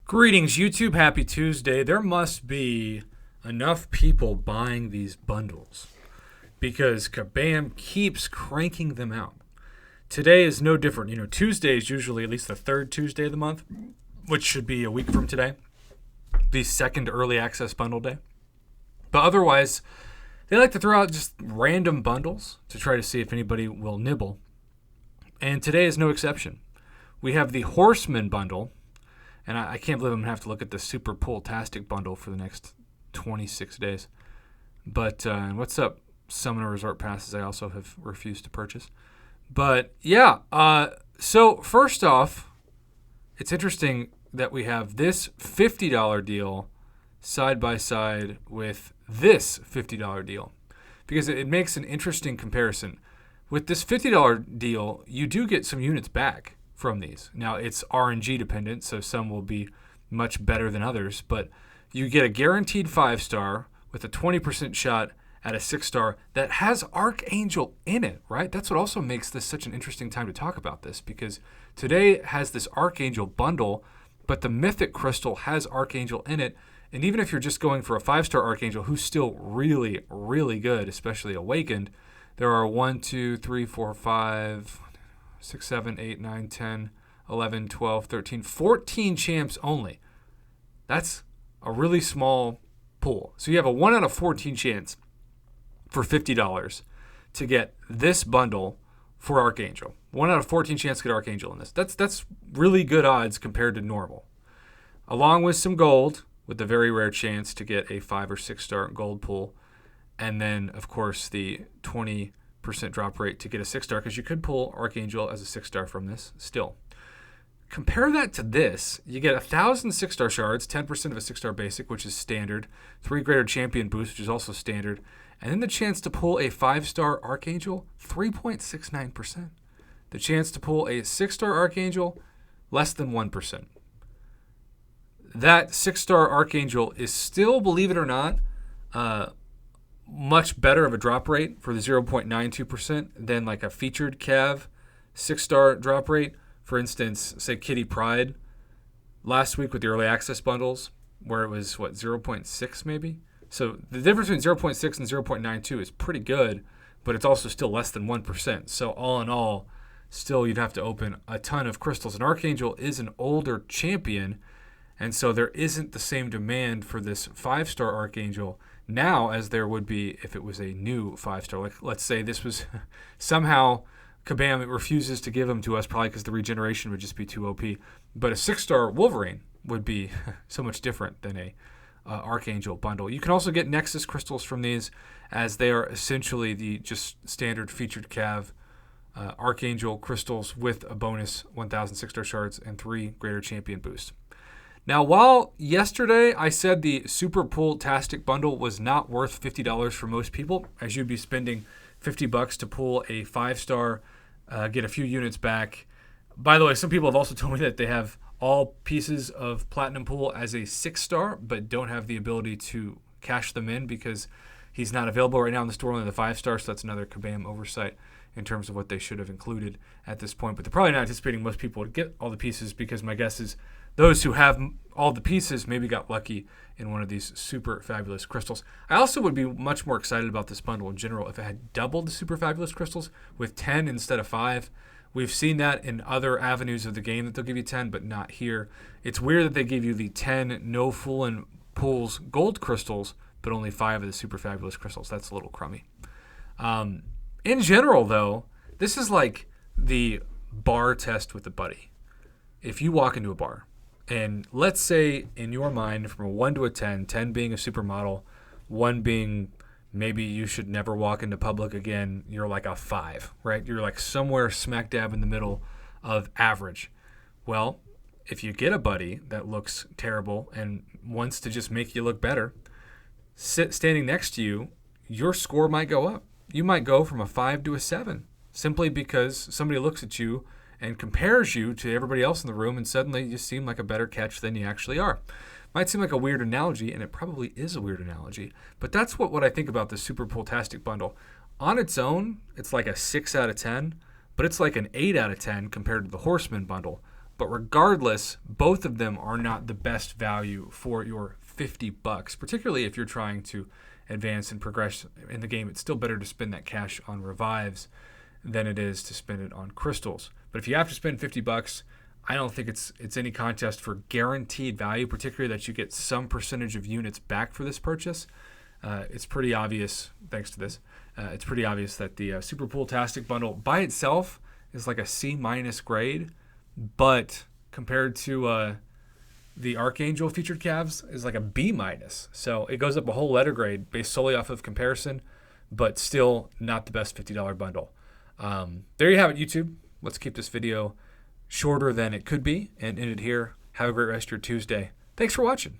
Greetings, YouTube. Happy Tuesday. There must be enough people buying these bundles because Kabam keeps cranking them out. Today is no different. Tuesday is usually at least the third Tuesday of the month, which should be a week from today, the second early access bundle day. But otherwise, they like to throw out just random bundles to try to see if anybody will nibble. And today is no exception. We have the Horseman bundle. And I can't believe I'm going to have to look at the Super Pull-tastic bundle for the next 26 days. But what's up, Summoner Resort Passes I also have refused to purchase. But yeah, so first off, it's interesting that we have this $50 deal side by side with this $50 deal. Because it makes an interesting comparison. With this $50 deal, you do get some units back from these. Now, it's RNG dependent, so some will be much better than others, but you get a guaranteed 5-star with a 20% shot at a 6-star that has Archangel in it, right? That's what also makes this such an interesting time to talk about this, because today has this Archangel bundle, but the Mythic Crystal has Archangel in it, and even if you're just going for a 5-star Archangel, who's still really, really good, especially Awakened, there are 1, 2, 3, 4, 5... 6, 7, 8, 9, 10, 11, 12, 13, 14 champs only. That's a really small pool. So you have a 1 out of 14 chance for $50 to get this bundle for Archangel. 1 out of 14 chance to get Archangel in this. That's really good odds compared to normal. Along with some gold, with the very rare chance to get a 5 or 6-star gold pool. And then, of course, the 20% drop rate to get a 6-star, because you could pull Archangel as a 6-star from this still. Compare that to this. You get 1,000 6-star shards, 10% of a 6-star basic, which is standard, 3 greater champion boost, which is also standard, and then the chance to pull a 5-star Archangel, 3.69%. The chance to pull a 6-star Archangel, less than 1%. That 6-star Archangel is still, believe it or not, much better of a drop rate for the 0.92% than like a featured Cav 6-star drop rate. For instance, say Kitty Pryde last week with the early access bundles, where it was, 0.6 maybe? So the difference between 0.6 and 0.92 is pretty good, but it's also still less than 1%. So all in all, still you'd have to open a ton of crystals. And Archangel is an older champion, and so there isn't the same demand for this 5-star Archangel now as there would be if it was a new 5-star. Like, let's say this was somehow Kabam refuses to give them to us, probably because the regeneration would just be too OP. But a 6-star Wolverine would be so much different than a Archangel bundle. You can also get Nexus crystals from these, as they are essentially the just standard featured Cav Archangel crystals with a bonus 1,000 6-star shards and 3 greater champion boost. Now, while yesterday I said the Super Pull-tastic bundle was not worth $50 for most people, as you'd be spending $50 to pull a 5-star, get a few units back. By the way, some people have also told me that they have all pieces of Platinum Pool as a 6-star, but don't have the ability to cash them in because he's not available right now in the store, only the 5-star, so that's another Kabam oversight in terms of what they should have included at this point. But they're probably not anticipating most people to get all the pieces, because my guess is those who have all the pieces maybe got lucky in one of these super fabulous crystals. I also would be much more excited about this bundle in general if it had doubled the super fabulous crystals with 10 instead of 5. We've seen that in other avenues of the game that they'll give you 10, but not here. It's weird that they give you the 10 no foolin' pulls gold crystals, but only 5 of the super fabulous crystals. That's a little crummy. In general, though, this is like the bar test with a buddy. If you walk into a bar, and let's say in your mind from a 1 to a 10, 10 being a supermodel, 1 being maybe you should never walk into public again, you're like a 5, right? You're like somewhere smack dab in the middle of average. Well, if you get a buddy that looks terrible and wants to just make you look better, standing next to you, your score might go up. You might go from a 5 to a 7 simply because somebody looks at you and compares you to everybody else in the room, and suddenly you seem like a better catch than you actually are. Might seem like a weird analogy, and it probably is a weird analogy, but that's what I think about the Super Pull-tastic bundle. On its own, it's like a 6 out of 10, but it's like an 8 out of 10 compared to the Horseman bundle. But regardless, both of them are not the best value for your $50, particularly if you're trying to advance and progress in the game. It's still better to spend that cash on revives than it is to spend it on crystals. But if you have to spend $50, I don't think it's any contest for guaranteed value, particularly that you get some percentage of units back for this purchase. It's pretty obvious, thanks to this, it's pretty obvious that the Super Pool-tastic bundle by itself is like a C- grade, but compared to the Archangel featured calves is like a B-. So it goes up a whole letter grade based solely off of comparison, but still not the best $50 bundle. There you have it, YouTube. Let's keep this video shorter than it could be and end it here. Have a great rest of your Tuesday. Thanks for watching.